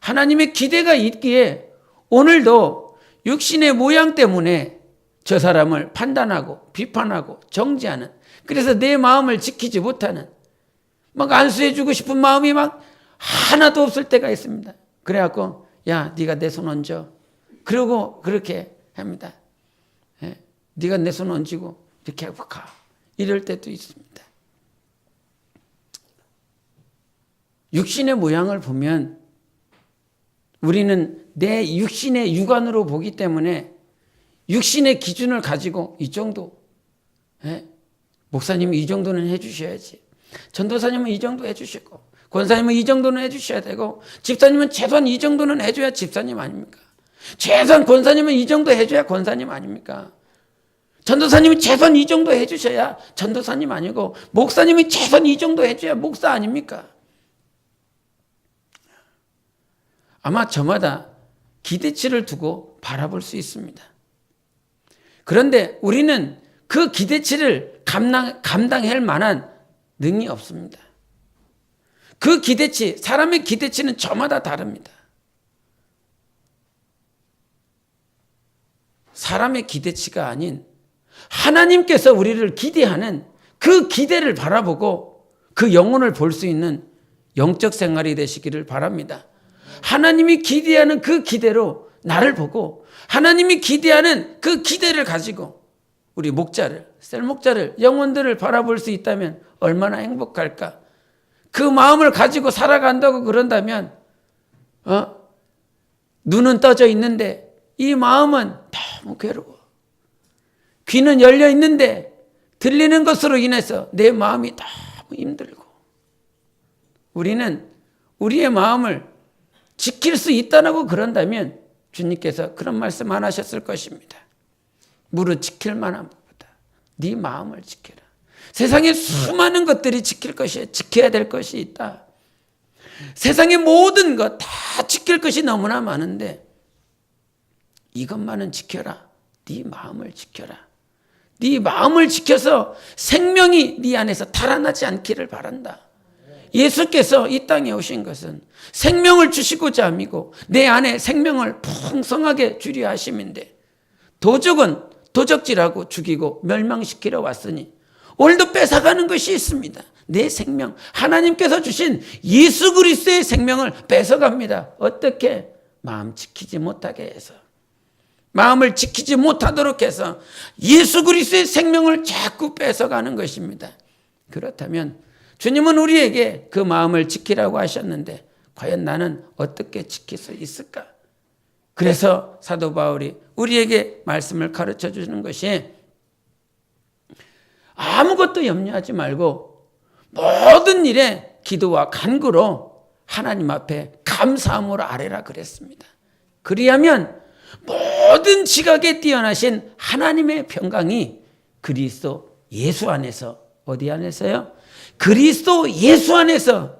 Speaker 1: 하나님의 기대가 있기에 오늘도 육신의 모양 때문에 저 사람을 판단하고 비판하고 정죄하는, 그래서 내 마음을 지키지 못하는, 막 안수해주고 싶은 마음이 막 하나도 없을 때가 있습니다. 그래갖고 야, 네가 내 손 얹어. 그러고 그렇게 합니다. 예? 네가 내 손 얹고 이렇게 하고 가. 이럴 때도 있습니다. 육신의 모양을 보면 우리는 내 육신의 육안으로 보기 때문에 육신의 기준을 가지고 이 정도, 예? 목사님이 이 정도는 해주셔야지, 전도사님은 이 정도 해주시고, 권사님은 이 정도는 해주셔야 되고, 집사님은 최소한 이 정도는 해줘야 집사님 아닙니까? 최소한 권사님은 이 정도 해줘야 권사님 아닙니까? 전도사님이 최소한 이 정도 해주셔야 전도사님 아니고, 목사님이 최소한 이 정도 해줘야 목사 아닙니까? 아마 저마다 기대치를 두고 바라볼 수 있습니다. 그런데 우리는 그 기대치를 감당할 만한 능이 없습니다. 그 기대치, 사람의 기대치는 저마다 다릅니다. 사람의 기대치가 아닌 하나님께서 우리를 기대하는 그 기대를 바라보고 그 영혼을 볼 수 있는 영적 생활이 되시기를 바랍니다. 하나님이 기대하는 그 기대로 나를 보고, 하나님이 기대하는 그 기대를 가지고 우리 목자를, 셀목자를, 영혼들을 바라볼 수 있다면 얼마나 행복할까? 그 마음을 가지고 살아간다고 그런다면 눈은 떠져 있는데 이 마음은 너무 괴로워. 귀는 열려 있는데 들리는 것으로 인해서 내 마음이 너무 힘들고, 우리는 우리의 마음을 지킬 수 있다고 그런다면 주님께서 그런 말씀 안 하셨을 것입니다. 무릇 지킬 만한 것보다 네 마음을 지켜라. 세상에 수많은 것들이 지켜야 될 것이 있다. 세상의 모든 것 다 지킬 것이 너무나 많은데 이것만은 지켜라. 네 마음을 지켜라. 네 마음을 지켜서 생명이 네 안에서 달아나지 않기를 바란다. 예수께서 이 땅에 오신 것은 생명을 주시고자 함이고 내 안에 생명을 풍성하게 주려 하심인데, 도적은 도적질하고 죽이고 멸망시키러 왔으니 오늘도 뺏어가는 것이 있습니다. 내 생명, 하나님께서 주신 예수 그리스도의 생명을 뺏어갑니다. 어떻게? 마음 지키지 못하게 해서, 마음을 지키지 못하도록 해서 예수 그리스도의 생명을 자꾸 뺏어가는 것입니다. 그렇다면 주님은 우리에게 그 마음을 지키라고 하셨는데 과연 나는 어떻게 지킬 수 있을까? 그래서 사도 바울이 우리에게 말씀을 가르쳐 주는 것이, 아무것도 염려하지 말고 모든 일에 기도와 간구로 하나님 앞에 감사함으로 아뢰라 그랬습니다. 그리하면 모든 지각에 뛰어나신 하나님의 평강이 그리스도 예수 안에서, 어디 안에서요? 그리스도 예수 안에서,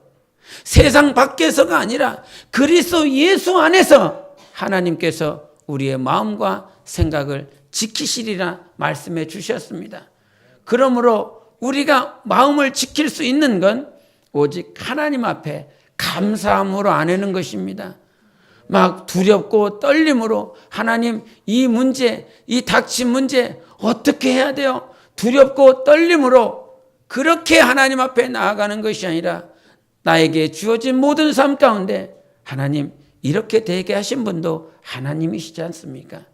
Speaker 1: 세상 밖에서가 아니라 그리스도 예수 안에서 하나님께서 우리의 마음과 생각을 지키시리라 말씀해 주셨습니다. 그러므로 우리가 마음을 지킬 수 있는 건 오직 하나님 앞에 감사함으로 아뢰는 것입니다. 막 두렵고 떨림으로 하나님, 이 문제, 이 닥친 문제 어떻게 해야 돼요? 두렵고 떨림으로 그렇게 하나님 앞에 나아가는 것이 아니라 나에게 주어진 모든 삶 가운데 하나님, 이렇게 되게 하신 분도 하나님이시지 않습니까?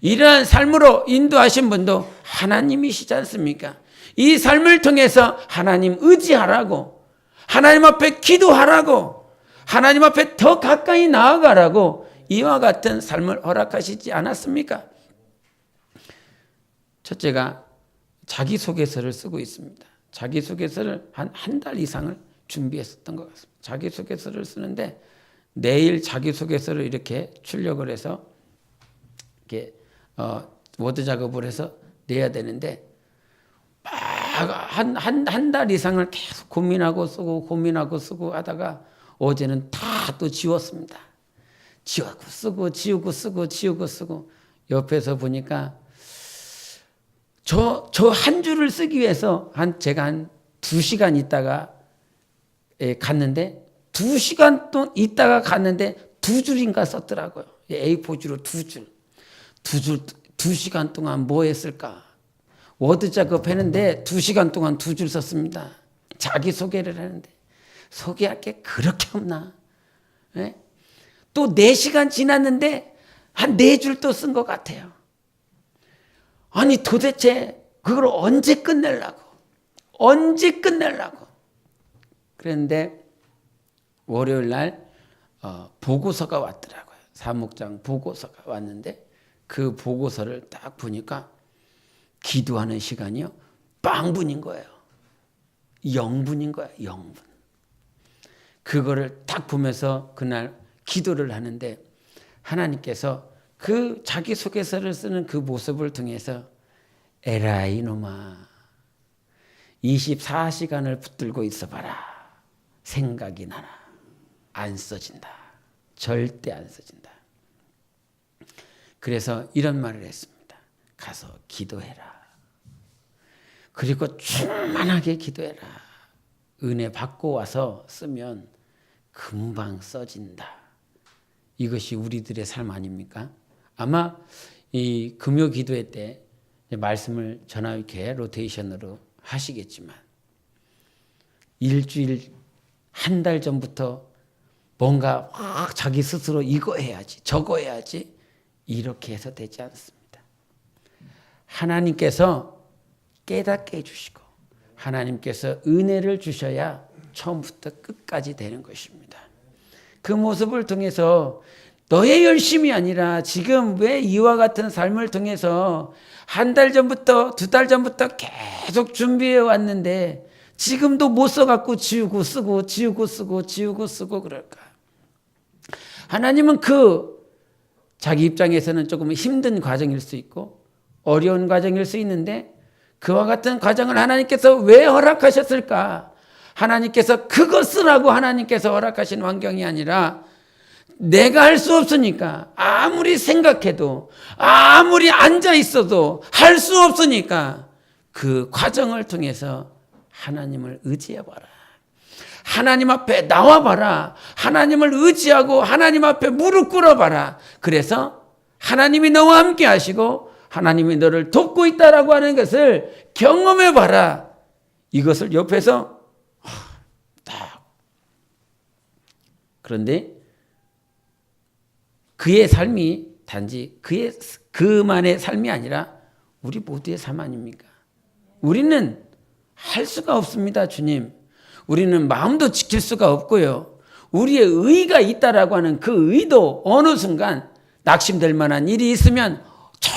Speaker 1: 이러한 삶으로 인도하신 분도 하나님이시지 않습니까? 이 삶을 통해서 하나님 의지하라고, 하나님 앞에 기도하라고, 하나님 앞에 더 가까이 나아가라고 이와 같은 삶을 허락하시지 않았습니까? 첫째가 자기소개서를 쓰고 있습니다. 자기소개서를 한 달 이상을 준비했었던 것 같습니다. 자기소개서를 쓰는데 내일 자기소개서를 이렇게 출력을 해서 이렇게 워드 작업을 해서 내야 되는데 막 한 달 이상을 계속 고민하고 쓰고 하다가 어제는 다 또 지웠습니다. 지우고 쓰고 옆에서 보니까 저 한 줄을 쓰기 위해서 제가 한 2시간 있다가 갔는데 2시간 또 있다가 갔는데 2줄인가 썼더라고요. A4지로 2줄 2시간 동안 뭐 했을까? 워드 작업했는데 2시간 동안 2줄 썼습니다. 자기소개를 하는데 소개할 게 그렇게 없나? 네? 또 4시간 지났는데 한 4줄 또 쓴 것 같아요. 아니 도대체 그걸 언제 끝내려고? 언제 끝내려고? 그런데 월요일 날 보고서가 왔더라고요. 사목장 보고서가 왔는데 그 보고서를 딱 보니까 기도하는 시간이요. 0분인 거예요. 0분인 거예요. 0분. 그거를 딱 보면서 그날 기도를 하는데 하나님께서 그 자기소개서를 쓰는 그 모습을 통해서 에라 이놈아 24시간을 붙들고 있어봐라. 생각이 나나. 안 써진다. 절대 안 써진다. 그래서 이런 말을 했습니다. 가서 기도해라. 그리고 충만하게 기도해라. 은혜 받고 와서 쓰면 금방 써진다. 이것이 우리들의 삶 아닙니까? 아마 이 금요 기도회 때 말씀을 전화위케 로테이션으로 하시겠지만 일주일 한 달 전부터 뭔가 막 자기 스스로 이거 해야지 저거 해야지 이렇게 해서 되지 않습니다. 하나님께서 깨닫게 해주시고 하나님께서 은혜를 주셔야 처음부터 끝까지 되는 것입니다. 그 모습을 통해서 너의 열심이 아니라 지금 왜 이와 같은 삶을 통해서 한 달 전부터 2달 전부터 계속 준비해 왔는데 지금도 못 써갖고 지우고 쓰고 지우고 쓰고 지우고 쓰고 그럴까? 하나님은 그 자기 입장에서는 조금 힘든 과정일 수 있고 어려운 과정일 수 있는데 그와 같은 과정을 하나님께서 왜 허락하셨을까? 하나님께서 그거 쓰라고 하나님께서 허락하신 환경이 아니라 내가 할 수 없으니까 아무리 생각해도 아무리 앉아 있어도 할 수 없으니까 그 과정을 통해서 하나님을 의지해봐라. 하나님 앞에 나와봐라. 하나님을 의지하고 하나님 앞에 무릎 꿇어봐라. 그래서 하나님이 너와 함께 하시고 하나님이 너를 돕고 있다라고 하는 것을 경험해봐라. 이것을 옆에서 딱. 그런데 그의 삶이 단지 그만의 삶이 아니라 우리 모두의 삶 아닙니까? 우리는 할 수가 없습니다, 주님. 우리는 마음도 지킬 수가 없고요. 우리의 의가 있다라고 하는 그 의도 어느 순간 낙심될 만한 일이 있으면 저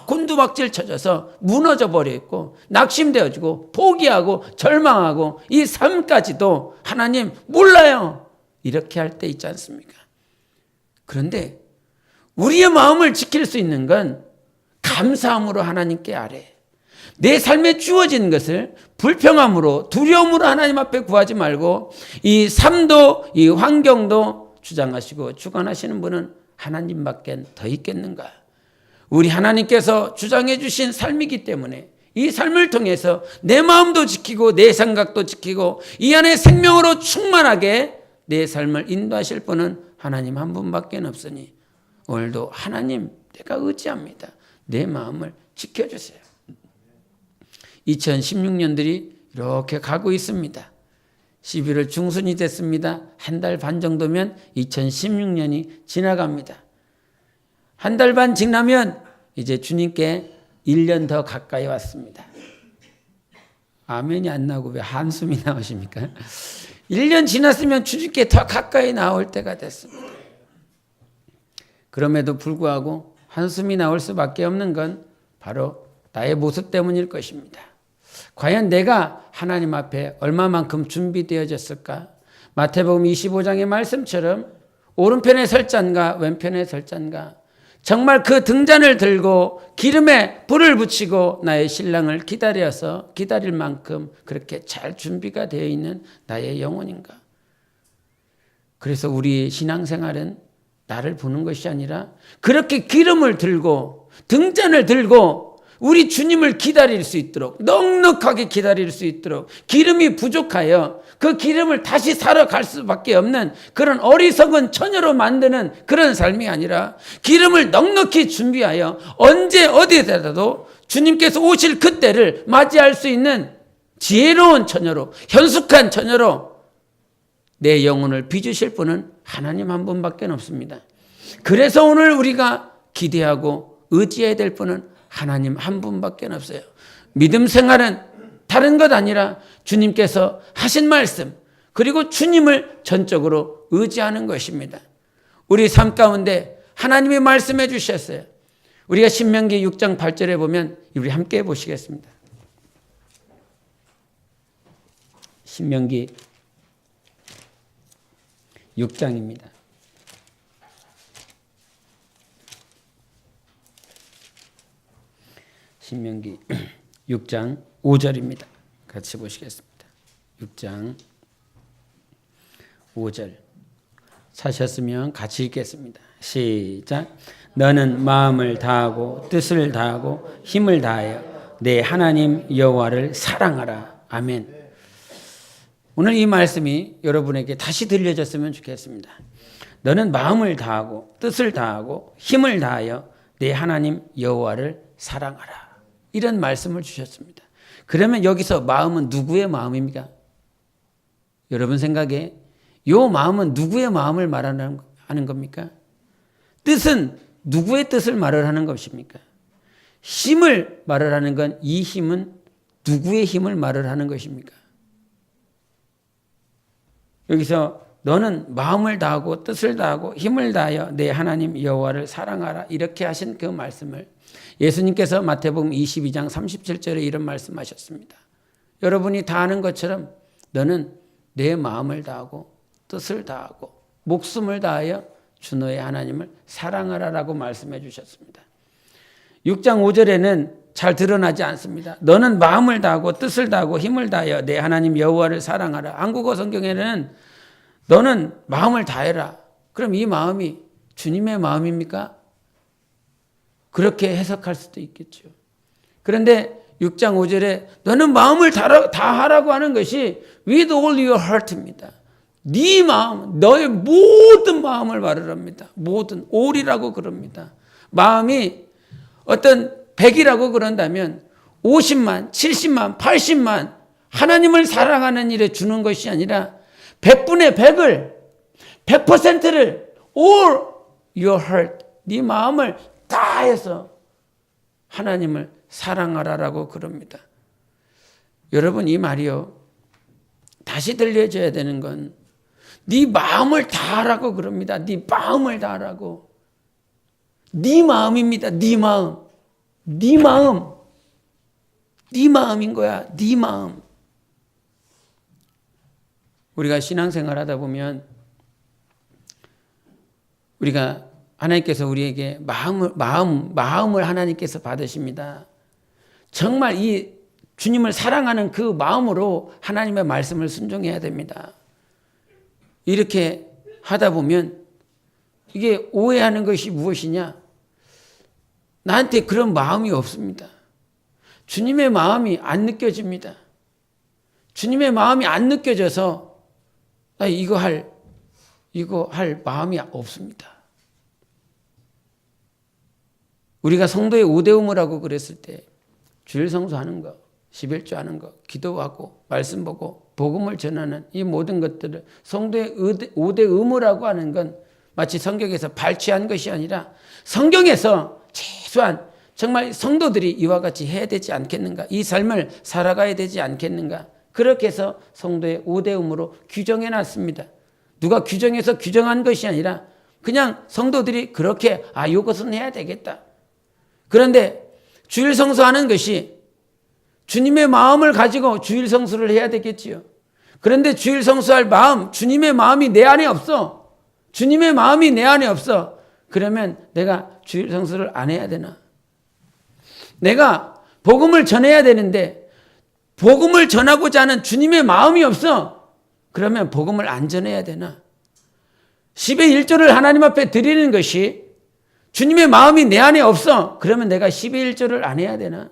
Speaker 1: 곤두박질 쳐져서 무너져 버려 있고 낙심되어지고 포기하고 절망하고 이 삶까지도 하나님 몰라요. 이렇게 할 때 있지 않습니까? 그런데 우리의 마음을 지킬 수 있는 건 감사함으로 하나님께 아뢰. 내 삶에 주어진 것을 불평함으로 두려움으로 하나님 앞에 구하지 말고 이 삶도 이 환경도 주장하시고 주관하시는 분은 하나님밖에 더 있겠는가? 우리 하나님께서 주장해 주신 삶이기 때문에 이 삶을 통해서 내 마음도 지키고 내 생각도 지키고 이 안에 생명으로 충만하게 내 삶을 인도하실 분은 하나님 한 분밖에 없으니 오늘도 하나님 내가 의지합니다. 내 마음을 지켜주세요. 2016년들이 이렇게 가고 있습니다. 11월 중순이 됐습니다. 한 달 반 정도면 2016년이 지나갑니다. 한 달 반 지나면 이제 주님께 1년 더 가까이 왔습니다. 아멘이 안 나오고 왜 한숨이 나오십니까? 1년 지났으면 주님께 더 가까이 나올 때가 됐습니다. 그럼에도 불구하고 한숨이 나올 수밖에 없는 건 바로 나의 모습 때문일 것입니다. 과연 내가 하나님 앞에 얼마만큼 준비되어졌을까? 마태복음 25장의 말씀처럼 오른편에 설 잔가 왼편에 설 잔가 정말 그 등잔을 들고 기름에 불을 붙이고 나의 신랑을 기다릴 만큼 그렇게 잘 준비가 되어 있는 나의 영혼인가? 그래서 우리 신앙생활은 나를 보는 것이 아니라 그렇게 기름을 들고 등잔을 들고 우리 주님을 기다릴 수 있도록, 넉넉하게 기다릴 수 있도록 기름이 부족하여 그 기름을 다시 사러 갈 수밖에 없는 그런 어리석은 처녀로 만드는 그런 삶이 아니라 기름을 넉넉히 준비하여 언제 어디에라도 주님께서 오실 그때를 맞이할 수 있는 지혜로운 처녀로, 현숙한 처녀로 내 영혼을 빚으실 분은 하나님 한 분밖에 없습니다. 그래서 오늘 우리가 기대하고 의지해야 될 분은 하나님 한 분밖에 없어요. 믿음 생활은 다른 것 아니라 주님께서 하신 말씀, 그리고 주님을 전적으로 의지하는 것입니다. 우리 삶 가운데 하나님이 말씀해 주셨어요. 우리가 신명기 6장 8절에 보면 우리 함께 보시겠습니다. 신명기 6장입니다. 신명기 6장 5절입니다. 같이 보시겠습니다. 6장 5절 사셨으면 같이 읽겠습니다. 시작. 너는 마음을 다하고 뜻을 다하고 힘을 다하여 내 하나님 여호와를 사랑하라. 아멘. 오늘 이 말씀이 여러분에게 다시 들려졌으면 좋겠습니다. 너는 마음을 다하고 뜻을 다하고 힘을 다하여 내 하나님 여호와를 사랑하라. 이런 말씀을 주셨습니다. 그러면 여기서 마음은 누구의 마음입니까? 여러분 생각에 이 마음은 누구의 마음을 말하는 겁니까? 뜻은 누구의 뜻을 말을 하는 것입니까? 힘을 말을 하는 건 이 힘은 누구의 힘을 말을 하는 것입니까? 여기서 너는 마음을 다하고 뜻을 다하고 힘을 다하여 내 하나님 여호와를 사랑하라 이렇게 하신 그 말씀을 예수님께서 마태복음 22장 37절에 이런 말씀하셨습니다. 여러분이 다 아는 것처럼 너는 내 마음을 다하고 뜻을 다하고 목숨을 다하여 주 너의 하나님을 사랑하라라고 말씀해 주셨습니다. 6장 5절에는 잘 드러나지 않습니다. 너는 마음을 다하고 뜻을 다하고 힘을 다하여 내 하나님 여호와를 사랑하라. 한국어 성경에는 너는 마음을 다해라. 그럼 이 마음이 주님의 마음입니까? 그렇게 해석할 수도 있겠죠. 그런데 6장 5절에 너는 마음을 다하라고 하는 것이 with all your heart입니다. 네 마음, 너의 모든 마음을 말을 합니다. 모든, all이라고 그럽니다. 마음이 어떤 100이라고 그런다면 50만, 70만, 80만 하나님을 사랑하는 일에 주는 것이 아니라 100분의 100을, 100%를 all your heart, 네 마음을 다해서 하나님을 사랑하라라고 그럽니다. 여러분 이 말이요. 다시 들려줘야 되는 건 네 마음을 다하라고 그럽니다. 네 마음을 다하라고. 네 마음입니다. 네 마음. 네 마음. 네 마음인 거야. 네 마음. 우리가 신앙생활 하다 보면 우리가 하나님께서 우리에게 마음을 하나님께서 받으십니다. 정말 이 주님을 사랑하는 그 마음으로 하나님의 말씀을 순종해야 됩니다. 이렇게 하다 보면 이게 오해하는 것이 무엇이냐? 나한테 그런 마음이 없습니다. 주님의 마음이 안 느껴집니다. 주님의 마음이 안 느껴져서 나 이거 할 마음이 없습니다. 우리가 성도의 오대우무라고 그랬을 때 주일 성수하는 거, 11조 하는 거, 기도하고 말씀 보고 복음을 전하는 이 모든 것들을 성도의 5대 의무라고 하는 건 마치 성경에서 발췌한 것이 아니라 성경에서 최소한 정말 성도들이 이와 같이 해야 되지 않겠는가? 이 삶을 살아가야 되지 않겠는가? 그렇게 해서 성도의 5대 의무로 규정해 놨습니다. 누가 규정해서 규정한 것이 아니라 그냥 성도들이 그렇게 이것은 해야 되겠다. 그런데 주일 성수하는 것이 주님의 마음을 가지고 주일 성수를 해야 되겠지요. 그런데 주일 성수할 마음, 주님의 마음이 내 안에 없어. 주님의 마음이 내 안에 없어. 그러면 내가 주일 성수를 안 해야 되나? 내가 복음을 전해야 되는데 복음을 전하고자 하는 주님의 마음이 없어. 그러면 복음을 안 전해야 되나? 10의 1조를 하나님 앞에 드리는 것이 주님의 마음이 내 안에 없어. 그러면 내가 12일 1조를 안 해야 되나?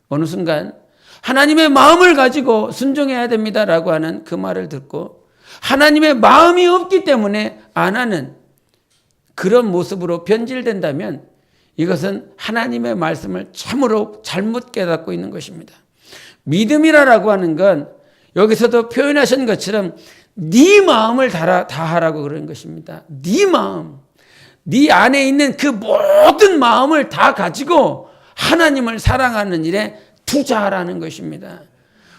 Speaker 1: 어느 순간 하나님의 마음을 가지고 순종해야 됩니다라고 하는 그 말을 듣고 하나님의 마음이 없기 때문에 안 하는 그런 모습으로 변질된다면 이것은 하나님의 말씀을 참으로 잘못 깨닫고 있는 것입니다. 믿음이라고 하는 건 여기서도 표현하신 것처럼 네 마음을 다하라고 그런 것입니다. 네 마음, 네 안에 있는 그 모든 마음을 다 가지고 하나님을 사랑하는 일에 투자하라는 것입니다.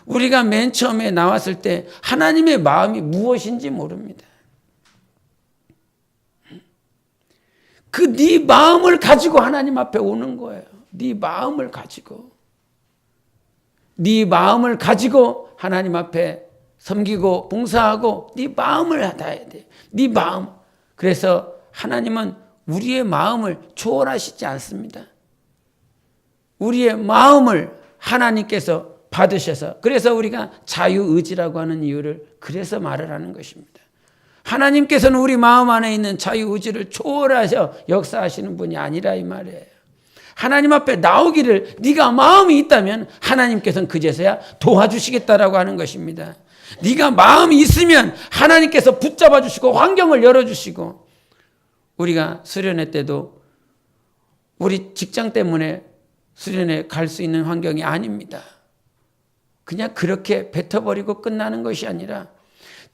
Speaker 1: 우리가 맨 처음에 나왔을 때 하나님의 마음이 무엇인지 모릅니다. 그 네 마음을 가지고 하나님 앞에 오는 거예요. 네 마음을 가지고. 네 마음을 가지고 하나님 앞에 섬기고 봉사하고 네 마음을 다해야 돼. 네 마음. 그래서 하나님은 우리의 마음을 초월하시지 않습니다. 우리의 마음을 하나님께서 받으셔서 그래서 우리가 자유의지라고 하는 이유를 그래서 말을 하는 것입니다. 하나님께서는 우리 마음 안에 있는 자유의지를 초월하셔 역사하시는 분이 아니라 이 말이에요. 하나님 앞에 나오기를 네가 마음이 있다면 하나님께서는 그제서야 도와주시겠다라고 하는 것입니다. 네가 마음이 있으면 하나님께서 붙잡아 주시고 환경을 열어주시고 우리가 수련회 때도 우리 직장 때문에 수련회 갈 수 있는 환경이 아닙니다. 그냥 그렇게 뱉어버리고 끝나는 것이 아니라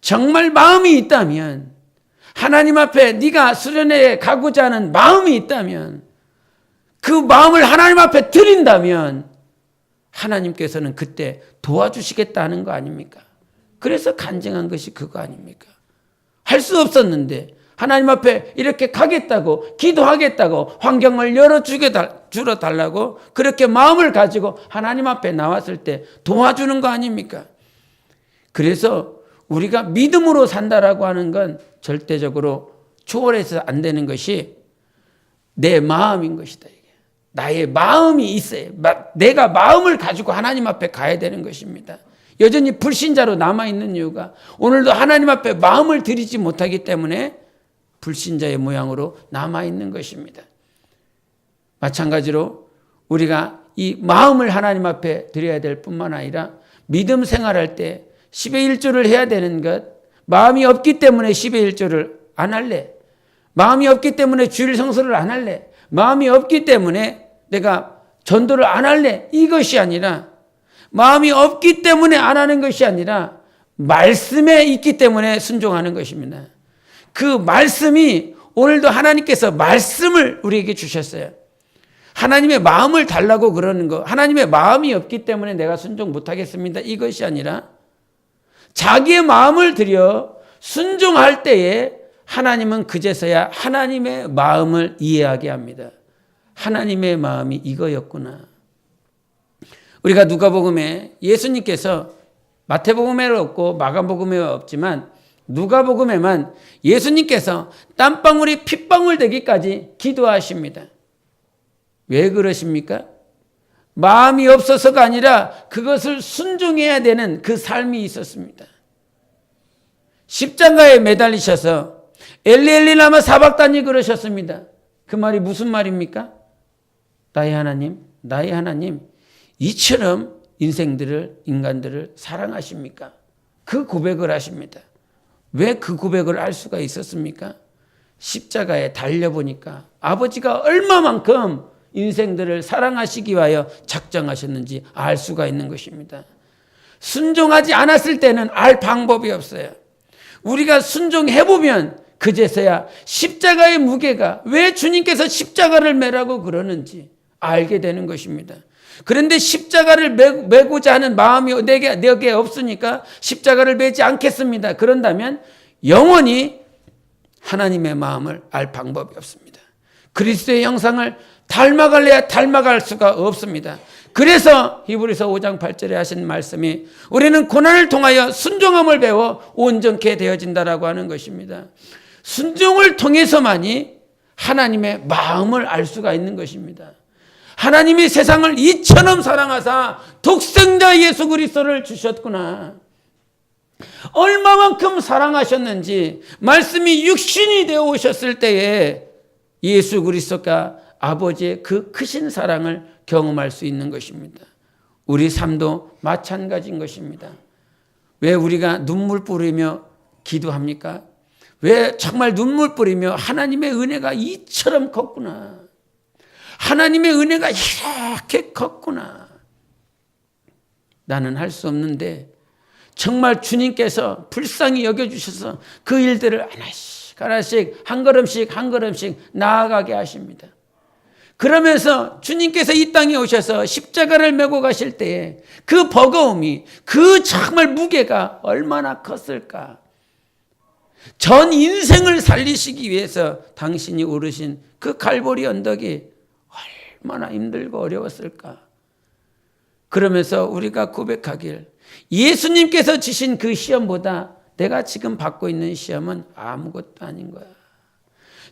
Speaker 1: 정말 마음이 있다면 하나님 앞에 네가 수련회에 가고자 하는 마음이 있다면 그 마음을 하나님 앞에 드린다면 하나님께서는 그때 도와주시겠다는 거 아닙니까? 그래서 간증한 것이 그거 아닙니까? 할 수 없었는데 하나님 앞에 이렇게 가겠다고 기도하겠다고 환경을 열어주러 달라고 그렇게 마음을 가지고 하나님 앞에 나왔을 때 도와주는 거 아닙니까? 그래서 우리가 믿음으로 산다라고 하는 건 절대적으로 초월해서 안 되는 것이 내 마음인 것이다. 이게. 나의 마음이 있어요. 내가 마음을 가지고 하나님 앞에 가야 되는 것입니다. 여전히 불신자로 남아있는 이유가 오늘도 하나님 앞에 마음을 들이지 못하기 때문에 불신자의 모양으로 남아있는 것입니다. 마찬가지로 우리가 이 마음을 하나님 앞에 드려야 될 뿐만 아니라 믿음 생활할 때 10의 1조를 해야 되는 것, 마음이 없기 때문에 10의 1조를 안 할래. 마음이 없기 때문에 주일 성수를 안 할래. 마음이 없기 때문에 내가 전도를 안 할래. 이것이 아니라 마음이 없기 때문에 안 하는 것이 아니라 말씀에 있기 때문에 순종하는 것입니다. 그 말씀이 오늘도 하나님께서 말씀을 우리에게 주셨어요. 하나님의 마음을 달라고 그러는 거. 하나님의 마음이 없기 때문에 내가 순종 못하겠습니다. 이것이 아니라 자기의 마음을 들여 순종할 때에 하나님은 그제서야 하나님의 마음을 이해하게 합니다. 하나님의 마음이 이거였구나. 우리가 누가복음에 예수님께서 마태복음에는 없고 마가복음에 없지만 누가복음에만 예수님께서 땀방울이 핏방울 되기까지 기도하십니다. 왜 그러십니까? 마음이 없어서가 아니라 그것을 순종해야 되는 그 삶이 있었습니다. 십자가에 매달리셔서 엘리 라마 사박다니 그러셨습니다. 그 말이 무슨 말입니까? 나의 하나님 이처럼 인간들을 사랑하십니까? 그 고백을 하십니다. 왜 그 고백을 할 수가 있었습니까? 십자가에 달려보니까 아버지가 얼마만큼 인생들을 사랑하시기 위하여 작정하셨는지 알 수가 있는 것입니다. 순종하지 않았을 때는 알 방법이 없어요. 우리가 순종해보면 그제서야 십자가의 무게가 왜 주님께서 십자가를 매라고 그러는지 알게 되는 것입니다. 그런데 십자가를 매고자 하는 마음이 내게 없으니까 십자가를 매지 않겠습니다. 그런다면 영원히 하나님의 마음을 알 방법이 없습니다. 그리스도의 형상을 닮아갈래야 닮아갈 수가 없습니다. 그래서 히브리서 5장 8절에 하신 말씀이 우리는 고난을 통하여 순종함을 배워 온전케 되어진다라고 하는 것입니다. 순종을 통해서만이 하나님의 마음을 알 수가 있는 것입니다. 하나님이 세상을 이처럼 사랑하사 독생자 예수 그리스도를 주셨구나. 얼마만큼 사랑하셨는지 말씀이 육신이 되어 오셨을 때에 예수 그리스도가 아버지의 그 크신 사랑을 경험할 수 있는 것입니다. 우리 삶도 마찬가지인 것입니다. 왜 우리가 눈물 뿌리며 기도합니까? 왜 정말 눈물 뿌리며 하나님의 은혜가 이처럼 컸구나. 하나님의 은혜가 이렇게 컸구나. 나는 할 수 없는데 정말 주님께서 불쌍히 여겨주셔서 그 일들을 하나씩 한 걸음씩 나아가게 하십니다. 그러면서 주님께서 이 땅에 오셔서 십자가를 메고 가실 때에 그 버거움이, 그 정말 무게가 얼마나 컸을까. 전 인생을 살리시기 위해서 당신이 오르신 그 갈보리 언덕이 얼마나 힘들고 어려웠을까. 그러면서 우리가 고백하길, 예수님께서 지신 그 시험보다 내가 지금 받고 있는 시험은 아무것도 아닌 거야.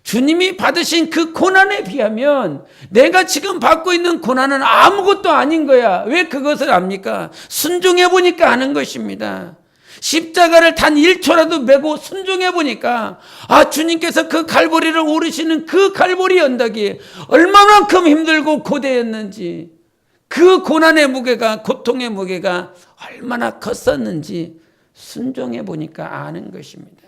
Speaker 1: 주님이 받으신 그 고난에 비하면 내가 지금 받고 있는 고난은 아무것도 아닌 거야. 왜 그것을 압니까? 순종해 보니까 아는 것입니다. 십자가를 단 1초라도 메고 순종해 보니까 주님께서 그 갈보리를 오르시는 그 갈보리 언덕이 얼마만큼 힘들고 고대였는지, 그 고난의 무게가, 고통의 무게가 얼마나 컸었는지 순종해 보니까 아는 것입니다.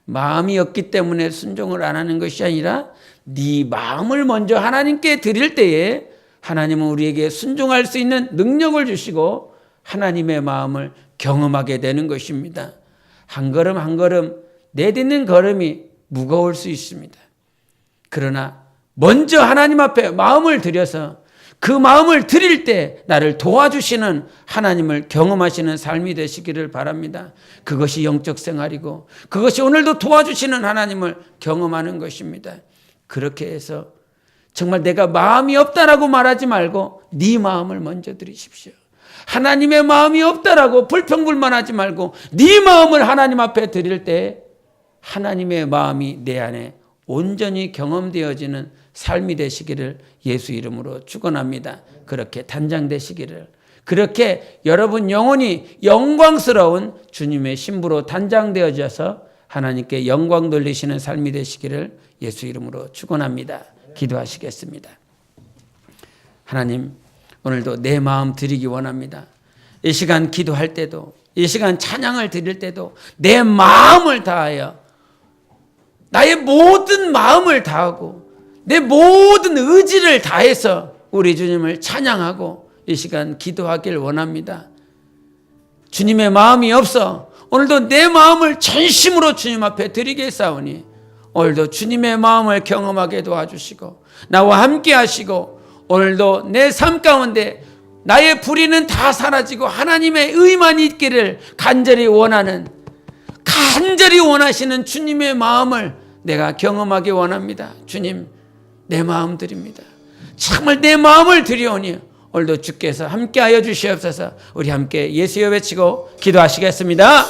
Speaker 1: 마음이 없기 때문에 순종을 안 하는 것이 아니라 네 마음을 먼저 하나님께 드릴 때에 하나님은 우리에게 순종할 수 있는 능력을 주시고 하나님의 마음을 경험하게 되는 것입니다. 한 걸음 한 걸음 내딛는 걸음이 무거울 수 있습니다. 그러나 먼저 하나님 앞에 마음을 들여서 그 마음을 드릴 때 나를 도와주시는 하나님을 경험하시는 삶이 되시기를 바랍니다. 그것이 영적 생활이고 그것이 오늘도 도와주시는 하나님을 경험하는 것입니다. 그렇게 해서 정말 내가 마음이 없다라고 말하지 말고 네 마음을 먼저 드리십시오. 하나님의 마음이 없다라고 불평불만하지 말고 네 마음을 하나님 앞에 드릴 때 하나님의 마음이 내 안에 온전히 경험되어지는 삶이 되시기를 예수 이름으로 축원합니다. 그렇게 단장되시기를, 그렇게 여러분 영혼이 영광스러운 주님의 신부로 단장되어져서 하나님께 영광 돌리시는 삶이 되시기를 예수 이름으로 축원합니다. 기도하시겠습니다. 하나님, 오늘도 내 마음 드리기 원합니다. 이 시간 기도할 때도, 이 시간 찬양을 드릴 때도 내 마음을 다하여, 나의 모든 마음을 다하고 내 모든 의지를 다해서 우리 주님을 찬양하고 이 시간 기도하길 원합니다. 주님의 마음이 없어 오늘도 내 마음을 전심으로 주님 앞에 드리겠사오니 오늘도 주님의 마음을 경험하게 도와주시고 나와 함께 하시고 오늘도 내 삶 가운데 나의 불의는 다 사라지고 하나님의 의만 있기를 간절히 원하시는 주님의 마음을 내가 경험하기 원합니다. 주님, 내 마음 드립니다. 정말 내 마음을 드리오니 오늘도 주께서 함께하여 주시옵소서. 우리 함께 예수여 외치고 기도하시겠습니다.